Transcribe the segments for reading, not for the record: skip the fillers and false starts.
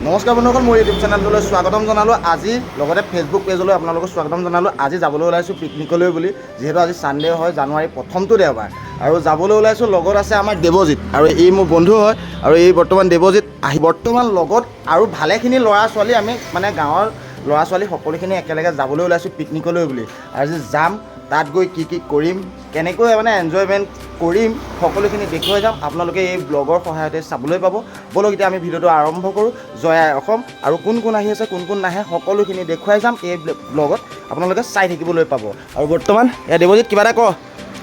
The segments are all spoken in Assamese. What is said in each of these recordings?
নমস্কাৰ বন্ধুসকল, মোৰ ইউটিউব চেনেলটোলৈ স্বাগতম জনালোঁ। আজি লগতে ফেচবুক পেজলৈ আপোনালোকক স্বাগতম জনালোঁ। আজি যাবলৈ ওলাইছোঁ পিকনিকলৈ বুলি, যিহেতু আজি ছানডে হয়, জানুৱাৰী প্ৰথমটো দেওবাৰ, আৰু যাবলৈ ওলাইছোঁ। লগত আছে আমাৰ দেৱজিৎ, আৰু এই মোৰ বন্ধু হয়, আৰু এই বৰ্তমান দেৱজিৎ বৰ্তমান লগত আৰু ভালেখিনি ল'ৰা ছোৱালী, আমি মানে গাঁৱৰ ল'ৰা ছোৱালী সকলোখিনি একেলগে যাবলৈ ওলাইছোঁ পিকনিকলৈ বুলি। আজি যাম, তাত গৈ কি কি কৰিম, কেনেকৈ মানে এনজয়মেণ্ট কৰিম, সকলোখিনি দেখুৱাই যাম। আপোনালোকে এই ব্লগৰ সহায়তে চাবলৈ পাব। বলক এতিয়া আমি ভিডিঅ'টো আৰম্ভ কৰোঁ। জয় আই অসম, আৰু কোন কোন আহি আছে, কোন কোন নাহে, সকলোখিনি দেখুৱাই যাম এই ব্লগত। আপোনালোকে চাই থাকিবলৈ পাব। আৰু বৰ্তমান দেৱজিৎ কিবা এটা ক।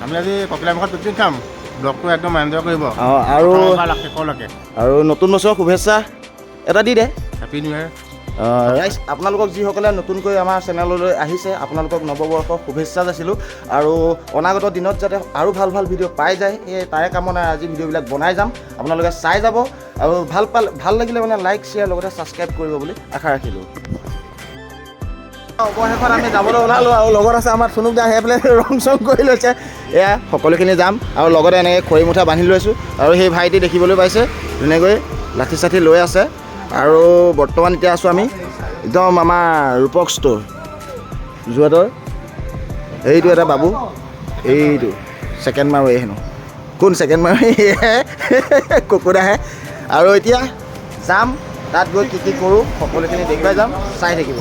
আমি আজি কপিলামুখত পিকনিক খাম, ব্লগটো একদম এনজয় কৰিব। আৰু নতুন বছৰৰ শুভেচ্ছা এটা দি দে। Happy new year. ৰাইজ, আপোনালোকক যিসকলে নতুনকৈ আমাৰ চেনেললৈ আহিছে, আপোনালোকক নৱবৰ্ষৰ শুভেচ্ছা যাচিলোঁ। আৰু অনাগত দিনত যাতে আৰু ভাল ভাল ভিডিঅ' পাই যায়, সেই তাৰে কামনা আজি ভিডিঅ'বিলাক বনাই যাম। আপোনালোকে চাই যাব, আৰু ভাল লাগিলে মানে লাইক শ্বেয়াৰ লগতে ছাবস্ক্ৰাইব কৰিব বুলি আশা ৰাখিলোঁ। অৱশেষত আমি যাবলৈ ওলালোঁ, আৰু লগত আছে আমাৰ চুনুক দা, সেইফালে ৰং চং কৰি লৈছে। এয়া সকলোখিনি যাম, আৰু লগতে এনেকৈ খৰি মুঠা বান্ধি লৈছোঁ। আৰু সেই ভাইটি দেখিবলৈ পাইছে ধুনীয়াকৈ লাঠি চাঠি লৈ আছে। আৰু বৰ্তমান এতিয়া আছোঁ আমি একদম আমাৰ ৰূপক ষ্ট'ৰ যোৰহাটৰ। এইটো এটা বাবু, এইটো ছেকেণ্ড মাৰোৱে হেনো। কোন ছেকেণ্ড মাৰোৱে? কুকুৰাহে। আৰু এতিয়া যাম, তাত গৈ কি কি কৰোঁ সকলোখিনি দেখুৱাই যাম, চাই থাকিব।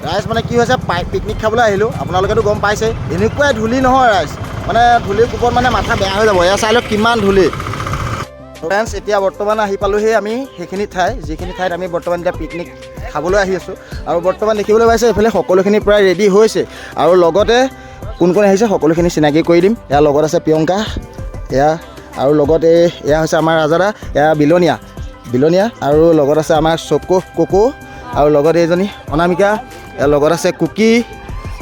ৰাইজ মানে কি হৈছে, পিকনিক খাবলৈ আহিলোঁ, আপোনালোকেতো গম পাইছে। এনেকুৱাই ধূলি নহয় ৰাইজ, মানে ধূলিৰ কোবত মানে মাথা বেয়া হৈ যাব। এয়া চাই লওক কিমান ধূলি। ফ্ৰেণ্ডছ, এতিয়া বৰ্তমান আহি পালোঁহি আমি সেইখিনি ঠাই, যিখিনি ঠাইত আমি বৰ্তমান এতিয়া পিকনিক খাবলৈ আহি আছোঁ। আৰু বৰ্তমান দেখিবলৈ পাইছে এইফালে সকলোখিনি প্ৰায় ৰেডি হৈছে। আৰু লগতে কোন কোন আহিছে সকলোখিনি চিনাকি কৰি দিম। ইয়াৰ লগত আছে প্ৰিয়ংকা, এয়া, আৰু লগতে এয়া হৈছে আমাৰ ৰাজাদা, এয়া বিলনীয়া, আৰু লগত আছে আমাৰ কোকো, আৰু লগত এইজনী অনামিকা, ইয়াৰ লগত আছে কুকি,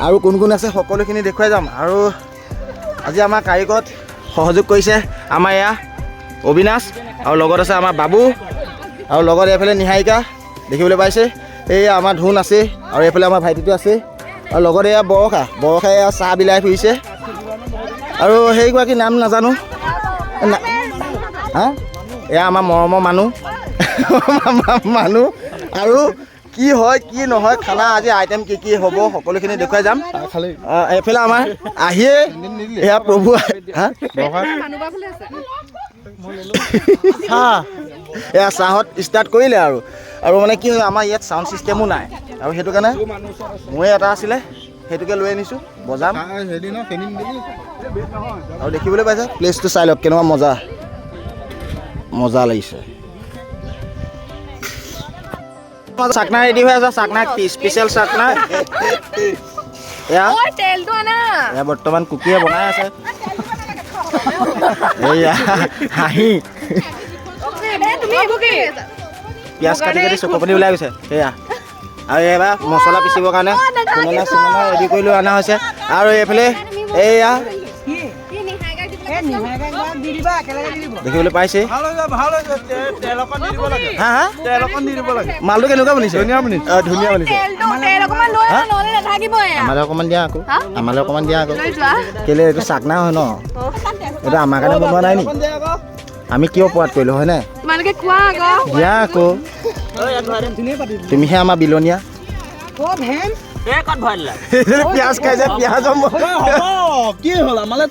আৰু কোন কোন আছে সকলোখিনি দেখুৱাই যাম। আৰু আজি আমাৰ কাৰিকৰত সহযোগ কৰিছে আমাৰ এয়া অবিনাশ, আৰু লগত আছে আমাৰ বাবু, আৰু লগত এইফালে নিহাৰিকা দেখিবলৈ পাইছে। এই আমাৰ ধুন আছে, আৰু এইফালে আমাৰ ভাইটিটো আছে, আৰু লগত এয়া বৰষাই এয়া চাহ বিলাই ফুৰিছে। আৰু সেইগৰাকী নাম নাজানো, হা, এয়া আমাৰ মৰমৰ মানুহ। আৰু কি হয় কি নহয়, খানা আজি আইটেম কি কি হ'ব সকলোখিনি দেখুৱাই যাম। এইফালে আমাৰ আহিয়ে এয়া প্ৰভু, এয়া চাহত ষ্টাৰ্ট কৰিলে। আৰু মানে কি হয়, আমাৰ ইয়াত চাউণ্ড ছিষ্টেমো নাই, আৰু সেইটো কাৰণে মোৰে এটা আছিলে, সেইটোকে লৈ আনিছোঁ, বজাম। আৰু দেখিবলৈ পাইছে প্লেচটো, চাই লওক কেনেকুৱা মজা লাগিছে। চাকনা ৰেডি হৈ আছে, চাকনা স্পেচিয়েল চাকনা। এয়া বৰ্তমান কুকিয়ে বনাই আছে। এয়া হাঁহি পিঁয়াজ কাটি চকু পানী ওলাই গৈছে। সেয়া, আৰু এইবাৰ মছলা পিচিবৰ কাৰণে চিমনা ৰেডি কৰি লৈ অনা হৈছে। আৰু এইফালে এয়া দেখিবলৈ পাইছে। মালটো কেনেকুৱা বনিছে? ধুনীয়া বনিছে। আমালৈ অকণমান দিয়া আকৌ, কেলৈ এইটো চাকনা হয় ন, এইটো আমাৰ কাৰণে বনোৱা নাই নি? আমি কিয় পোৱাত কৰিলোঁ হয় নে? দিয়া আকৌ, তুমিহে আমাৰ বিলনীয়া। পিঁয়াজ খাইছে, পিঁয়াজ কি হ'ল আমালে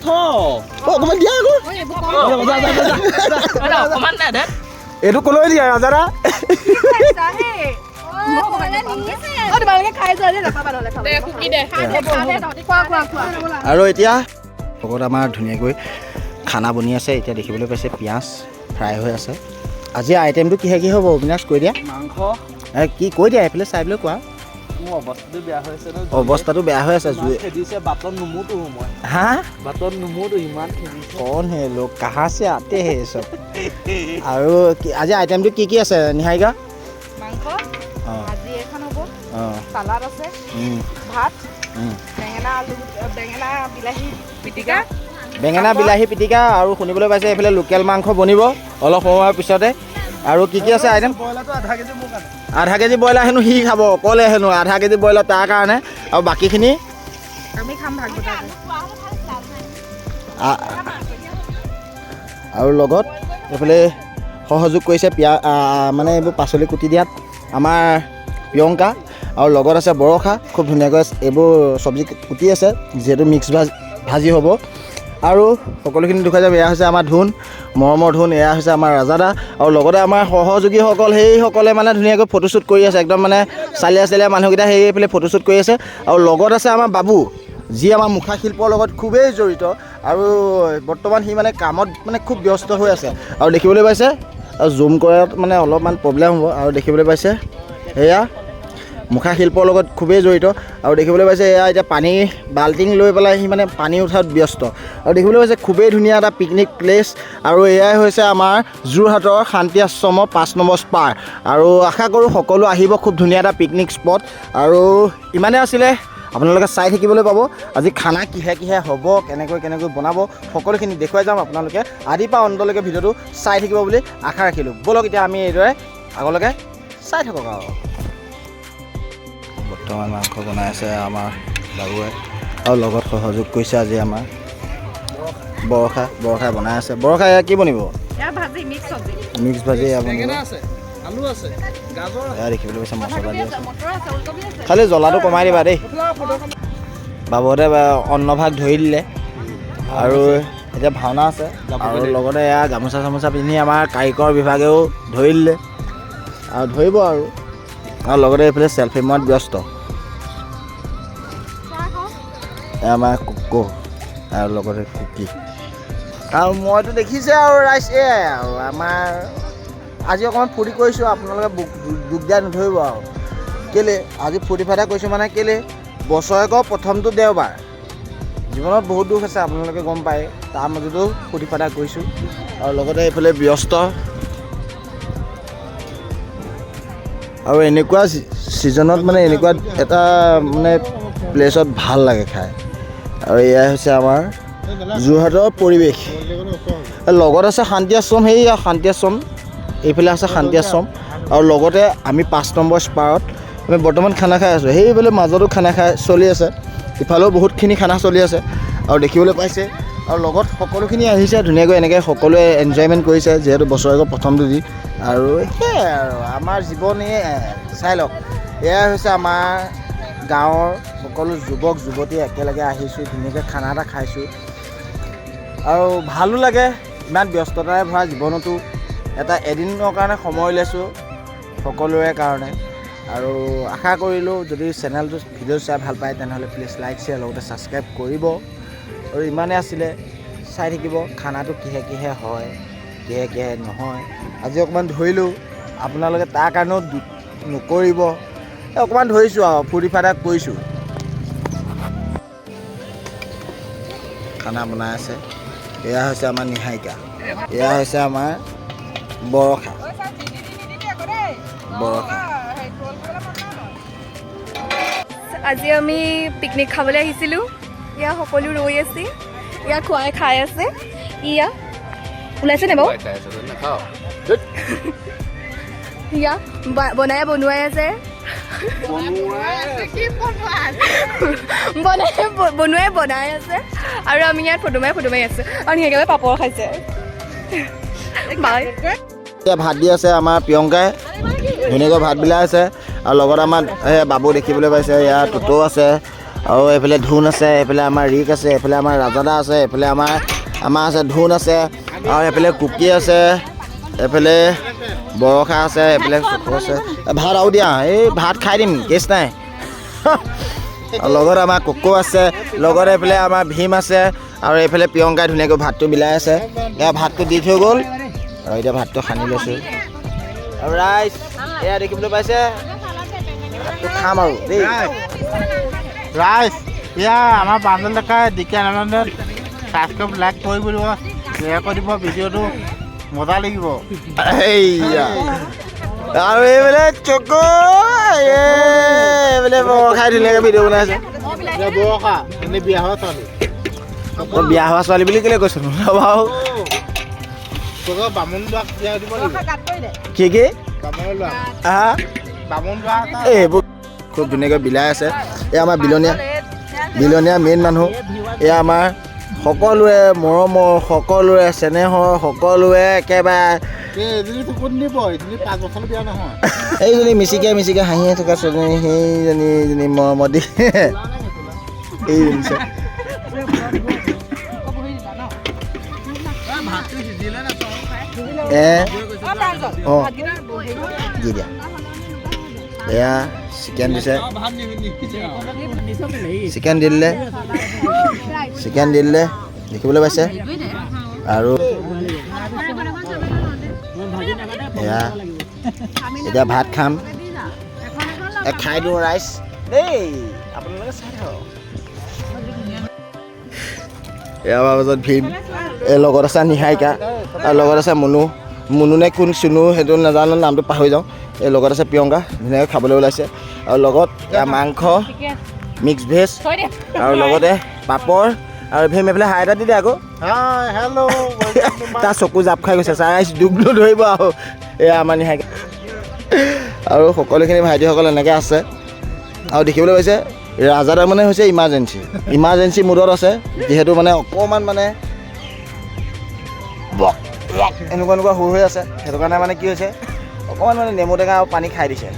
অকণমান দিয়া আকৌ। এইটো ক'লৈ দিয়া ৰাজাদা? আৰু এতিয়া লগত আমাৰ ধুনীয়াকৈ খানা বনি আছে। এতিয়া দেখিবলৈ পাইছে পিঁয়াজ ফ্ৰাই হৈ আছে। আজি আইটেমটো কিহে কি হ'ব অবিনাশ কৈ দিয়া। মাংস কি কৈ দিয়া, এইফালে চাই পেলাই কোৱা। অৱস্থাটো বেয়া হৈ আছে। হা, কৌন হে লোক, কাহা সে আতে হে সব। আৰু আজি আইটেমটো কি কি আছে নিহাৰিকা? মাংস, ভাজি এখন হ'ব, চালাড আছে, ভাত, বেঙেনা বিলাহী পিটিকা, আৰু শুনিবলৈ পাইছে এইফালে লোকেল মাংস বনিব অলপ সময়ৰ পিছতে। আৰু কি কি আছে আইটেম? আধা কেজি ব্ৰইলাৰ হেনো সি খাব, অকলে হেনো আধা কেজি ব্ৰইলাৰ তাৰ কাৰণে, আৰু বাকীখিনি আমি খাম ভাগ বতৰা। আৰু লগত এইফালে সহযোগ কৰিছে মানে এইবোৰ পাচলি কুটি দিয়াত আমাৰ প্ৰিয়ংকা আৰু লগত আছে বৰষা খুব ধুনীয়াকৈ এইবোৰ চব্জি কুটি আছে যিহেতু মিক্স ভাজি হ'ব আৰু সকলোখিনি দেখুৱাই যাব এয়া হৈছে আমাৰ ধুন মৰমৰ ধুন এয়া হৈছে আমাৰ ৰাজাদা আৰু লগতে আমাৰ সহযোগীসকল সেইসকলে মানে ধুনীয়াকৈ ফটোশ্বুট কৰি আছে একদম মানে চালিয়া মানুহকেইটা সেইফালে ফটোশ্বুট কৰি আছে আৰু লগত আছে আমাৰ বাবু যি আমাৰ মুখা শিল্পৰ লগত খুবেই জড়িত আৰু বৰ্তমান সি মানে কামত মানে খুব ব্যস্ত হৈ আছে আৰু দেখিবলৈ পাইছে আৰু জুম কৰাত মানে অলপমান প্ৰব্লেম হ'ব আৰু দেখিবলৈ পাইছে এয়া মুখা শিল্পৰ লগত খুবেই জড়িত আৰু দেখিবলৈ পাইছে এয়া এতিয়া পানী বাল্টিং লৈ পেলাই সি মানে পানী উঠাত ব্যস্ত আৰু দেখিবলৈ পাইছে খুবেই ধুনীয়া এটা পিকনিক প্লেচ আৰু এয়াই হৈছে আমাৰ যোৰহাটৰ শান্তি আশ্ৰমৰ 5 নম্বৰ স্পাৰ আৰু আশা কৰোঁ সকলো আহিব খুব ধুনীয়া এটা পিকনিক স্পট আৰু ইমানে আছিলে আপোনালোকে চাই থাকিবলৈ পাব আজি খানা কিহে হ'ব কেনেকৈ বনাব সকলোখিনি দেখুৱাই যাম আপোনালোকে আদিৰ পৰা অন্তলৈকে ভিডিঅ'টো চাই থাকিব বুলি আশা ৰাখিলোঁ ব'লক এতিয়া আমি এইদৰে আগলৈকে চাই থাকক আৰু বৰ্তমান মাংস বনাই আছে আমাৰ বাবুৱে আৰু লগত সহযোগ কৰিছে আজি আমাৰ বৰষাই বনাই আছে বৰষাই কি বনিব মিক্স ভাজি আলু আছে গাজৰ এয়া দেখিবলৈ পাইছে মছলা দি আছে খালি জ্বলাটো কমাই দিবা দেই বাবুহঁতে অন্নভাগ ধৰি দিলে আৰু এতিয়া ভাওনা আছে আৰু লগতে এয়া গামোচা চামোচা পিন্ধি আমাৰ কাৰিকৰ বিভাগেও ধৰি দিলে আৰু ধৰিব আৰু লগতে এইফালে চেল্ফি মৰাত ব্যস্ত এয়া আমাৰ কুকু আৰু লগতে কুকি আৰু মইতো দেখিছে আৰু ৰাইজ এয়াই আৰু আমাৰ আজি অকণমান ফূৰ্তি কৰিছোঁ আপোনালোকে দুখ দিয়া নধৰিব আৰু কেলৈ আজি ফূৰ্তি ফাৰ্তা কৰিছোঁ মানে কেলৈ বছৰেকৰ প্ৰথমটো দেওবাৰ জীৱনত বহুত দুখ আছে আপোনালোকে গম পায় তাৰ মাজতো ফূৰ্তি ফাৰ্তা কৰিছোঁ আৰু লগতে এইফালে ব্যস্ত আৰু এনেকুৱা ছিজনত মানে এনেকুৱা এটা মানে প্লেচত ভাল লাগে খাই আৰু এয়াই হৈছে আমাৰ যোৰহাটৰ পৰিৱেশ লগত আছে শান্তি আশ্ৰম সেইয়া শান্তি আশ্ৰম এইফালে আছে শান্তি আশ্ৰম আৰু লগতে আমি 5 নম্বৰ স্পাৰত আমি বৰ্তমান খানা খাই আছোঁ সেইফালে মাজতো খানা খাই চলি আছে ইফালেও বহুতখিনি খানা চলি আছে আৰু দেখিবলৈ পাইছে আৰু লগত সকলোখিনি আহিছে ধুনীয়াকৈ এনেকৈ সকলোৱে এনজয়মেণ্ট কৰিছে যিহেতু বছৰেকৰ প্ৰথমটো দি আৰু সেয়াই আৰু আমাৰ জীৱনে চাই লওক এয়াই হৈছে আমাৰ গাঁৱৰ সকলো যুৱক যুৱতী একেলগে আহিছোঁ ধুনীয়াকৈ খানা এটা খাইছোঁ আৰু ভালো লাগে ইমান ব্যস্ততাৰে ভৰা জীৱনতো এটা এদিনৰ কাৰণে সময় লৈছোঁ সকলোৰে কাৰণে আৰু আশা কৰিলোঁ যদি চেনেলটো ভিডিঅ' চাই ভাল পায় তেনেহ'লে প্লিজ লাইক শ্বেয়াৰ লগতে ছাবস্ক্ৰাইব কৰিব আৰু ইমানে আছিলে চাই থাকিব খানাটো কিহে হয় কিহে নহয় আজি অকণমান ধৰিলোঁ আপোনালোকে তাৰ কাৰণেও নকৰিব অকণমান ধৰিছোঁ আৰু ফূৰ্তি ফাৰ্তা কৰিছোঁ খানা বনাই আছে এয়া হৈছে আমাৰ নিহাৰিকা এয়া হৈছে আমাৰ বৰষা আজি আমি পিকনিক খাবলৈ আহিছিলোঁ ইয়া সকলো ৰৈ আছে ইয়া খাই আছে ইয়া ওলাইছে নে বাৰু ইয়া বনোৱাই আছে বনাই আছে আৰু আমি ইয়াত ফটো মাৰি আছোঁ আৰু সেইকাৰণে পাপৰ খাইছে বাই এতিয়া ভাত দি আছে আমাৰ প্ৰিয়ংকাই ধুনীয়াকৈ ভাত বিলাই আছে আৰু লগত আমাৰ বাবু দেখিবলৈ পাইছে ইয়াত টুটু আছে আৰু এইফালে ধুন আছে এইফালে আমাৰ ৰিক আছে এইফালে আমাৰ ৰাজাদা আছে এইফালে আমাৰ আছে ধুন আছে আৰু এইফালে কুকি আছে এইফালে বৰষা আছে এইফালে চকু আছে ভাত আৰু দিয়া এই ভাত খাই দিম কেছ নাই লগত আমাৰ কুকু আছে লগত এইফালে আমাৰ ভীম আছে আৰু এইফালে প্ৰিয়ংকাই ধুনীয়াকৈ ভাতটো বিলাই আছে এয়া ভাতটো দি থৈ গ'ল আৰু এতিয়া ভাতটো সানি লৈছোঁ আৰু ৰাইজ এয়া দেখিবলৈ পাইছে ভাতটো খাম আৰু দেই ৰাইজ এয়া আমাৰ বান্দল দেখাই দিকিয়া আনন্দত ছাবস্ক্ৰাইব লাইক কৰিব দিব শ্বেয়াৰ কৰি দিব ভিডিঅ'টো মজা লাগিব এইয়া আৰু এইফালে চকু এইফালে বৰষাই ধুনীয়াকৈ ভিডিঅ' বনাই আছে বৰষা এনেই বিয়া হোৱা ছোৱালী বিয়া হোৱা ছোৱালী বুলি কেলৈ কৈছোঁ বাৰু বামুণ লোৱাক বিয়া দিব লাগিব কি বামুণ লোৱা হা বামুণ লোৱা এইবোৰ খুব ধুনীয়াকৈ বিলাই আছে এয়া আমাৰ বিলনীয়া মেইন মানুহ এয়া আমাৰ সকলোৱে মৰমৰ সকলোৱে চেনেহৰ সকলোৱে একেবাৰে এজনীটো ক'ত নিব এজনী 5 বছৰ বিয়া নহয় এইজনী মিচিকে হাঁহিয়ে থকা ছোৱালীজনী সেইজনী মৰমদি এইজনী চাওক। ভাতটো সিজিলে না চব অঁ দি দিয়া এয়া চিকেন দিছে ভাত চিকেন দি দিলে দেখিবলৈ পাইছে আৰু এয়া এতিয়া ভাত খাম খাই দিওঁ ৰাইচ দেই আপোনালোকে চাই থাকক এয়া মাজত ভীম এই লগত আছে নিহাৰিকা আৰু লগত আছে মুনু নে কোন চুনু সেইটো নাজানো নামটো পাহৰি যাওঁ এই লগত আছে প্ৰিয়ংকা ধুনীয়াকৈ খাবলৈ ওলাইছে আৰু লগত এয়া মাংস মিক্স ভেজ আৰু লগতে পাপৰ আৰু ভীম এইফালে হাই এটা দি দে আকৌ হাই হেল্ল' তাৰ চকু জাপ খাই গৈছে চাই ডুবলো ধৰিব আৰু এয়া আমাৰ নিহাৰিকা আৰু সকলোখিনি ভাইটিসকল এনেকৈ আছে আৰু দেখিবলৈ পাইছে ৰাজাদা মানে হৈছে ইমাৰ্জেঞ্চি মুডত আছে যিহেতু মানে অকণমান মানে এনেকুৱা সুৰ হৈ আছে সেইটো কাৰণে মানে কি হৈছে অকণমান মানে নেমু টেঙা আৰু পানী খাই দিছে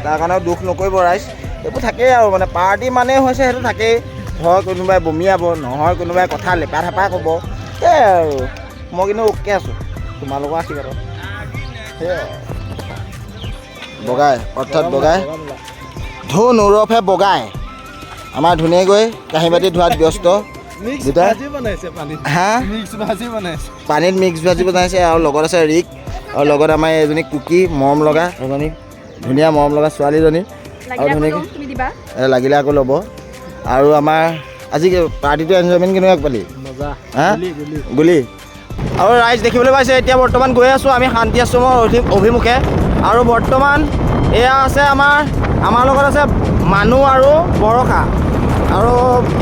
তাৰ কাৰণেও দুখ নকৰিব ৰাইজ এইবোৰ থাকেই আৰু মানে পাৰ্টি মানে হৈছে সেইটো থাকেই হয় কোনোবাই বমিয়াব নহয় কোনোবাই কথা লেপা থেপা ক'ব সেয়াই আৰু মই কিন্তু অ'কে আছোঁ তোমালোকৰ আশীৰ্বাদত সেয়াই বগাই অৰ্থাৎ বগাই ধুন ওৰফে বগাই আমাৰ ধুনীয়াকৈ কাঁহী বাতি ধোৱাত ব্যস্ত দুটা হা পানীত মিক্স ভাজি বনাইছে আৰু লগত আছে ৰিক আৰু লগত আমাৰ এজনী কুকি মৰম লগা এজনী ধুনীয়া মৰম লগা ছোৱালীজনী আৰু ধুনীয়াকৈ লাগিলে আকৌ ল'ব আৰু আমাৰ আজি পাৰ্টিটো এনজয়মেণ্ট কেনেকুৱা পালি হা গুলি আৰু ৰাইজ দেখিবলৈ পাইছে এতিয়া বৰ্তমান গৈ আছোঁ আমি শান্তি আশ্ৰমৰ অভিমুখে আৰু বৰ্তমান এয়া আছে আমাৰ লগত আছে মানুহ আৰু বৰষা আৰু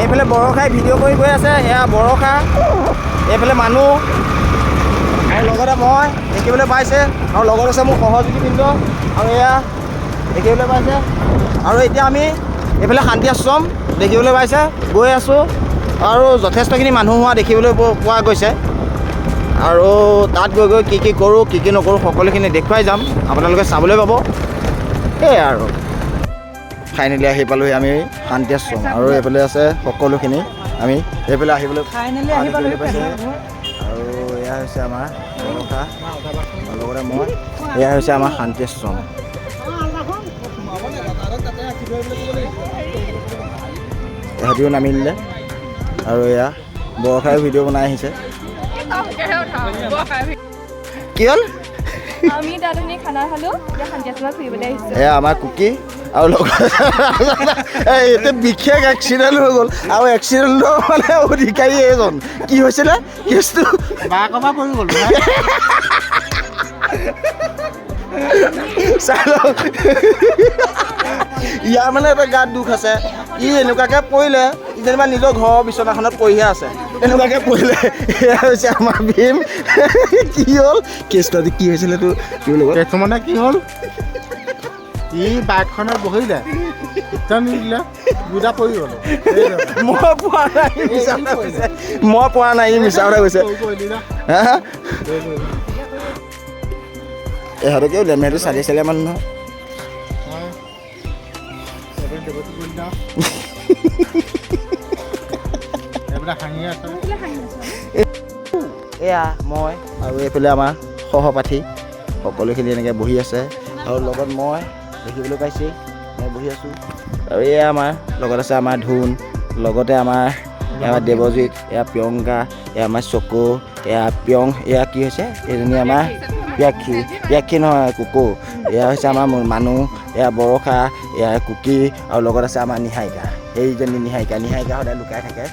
এইফালে বৰষাই ভিডিঅ' কৰি গৈ আছে এয়া বৰষা এইফালে মানুহ আৰু লগতে মই দেখিবলৈ পাইছে আৰু লগত আছে মোৰ সহযোগীবৃন্দ আৰু এয়া দেখিবলৈ পাইছে আৰু এতিয়া আমি এইফালে শান্তি আশ্ৰম দেখিবলৈ পাইছে গৈ আছোঁ আৰু যথেষ্টখিনি মানুহ হোৱা দেখিবলৈ পোৱা গৈছে আৰু তাত গৈ কি কৰোঁ কি নকৰোঁ সকলোখিনি দেখুৱাই যাম আপোনালোকে চাবলৈ পাব সেয়াই আৰু ফাইনেলি আহি পালোহি আমি শান্তি আশ্ৰম আৰু এইফালে আছে সকলোখিনি আমি এইফালে আহিবলৈ পাইছে আৰু এয়া হৈছে আমাৰ বৰষা লগতে মই এয়া হৈছে আমাৰ শান্তি আশ্ৰম ইহঁতিও নামি দিলে আৰু এয়া বৰষাই ভিডিঅ' বনাই আহিছে কি হ'ল আমি তাত খানা খালোঁ এতিয়া শান্তি আশ্ৰমত ফুৰিবলৈ আহিছোঁ এয়া আমাৰ কুকি আৰু লগত এতিয়া বিশেষ এক্সিডেণ্ট হৈ গ'ল আৰু এক্সিডেণ্টৰ মানে অধিকাৰী এজন কি হৈছিলে কেছটো বাকবা পৰি গ'ল চাই লওক ইয়াৰ মানে এটা গাত দুখ আছে ই এনেকুৱাকৈ পৰিলে যেনিবা নিজৰ ঘৰৰ বিচনাখনত পৰিহে আছে এনেকুৱাকৈ পৰিলে এয়া হৈছে আমাৰ ভীম কি হ'ল কেছটো আজি কি হৈছিলে তোৰ কেছটো মানে কি হ'ল ই বাইকখনত বহিলে নিদিলে দুটা পৰি গ'ল মই পোৱা নাই ই মিছা কথা কৈছে হা ইহঁতকেও লেমেটো চালি মানুহ নহয় এয়া মই আৰু এইফালে আমাৰ সহপাঠী সকলোখিনি এনেকৈ বহি আছে আৰু লগত মই দেখিবলৈ পাইছে মই বহি আছোঁ আৰু এয়া আমাৰ লগত আছে আমাৰ ধুন লগতে আমাৰ এয়া দেৱজিত এয়া প্ৰিয়ংকা এয়া আমাৰ চকু এয়া এয়া কি হৈছে এইজনী আমাৰ ব্যাখী নহয় কুকু এয়া হৈছে আমাৰ মানুহ এয়া বৰষা এয়া কুকি আৰু লগত আছে আমাৰ নিহাৰিকা এইজনী নিহাৰিকা সদায় লুকাই থাকে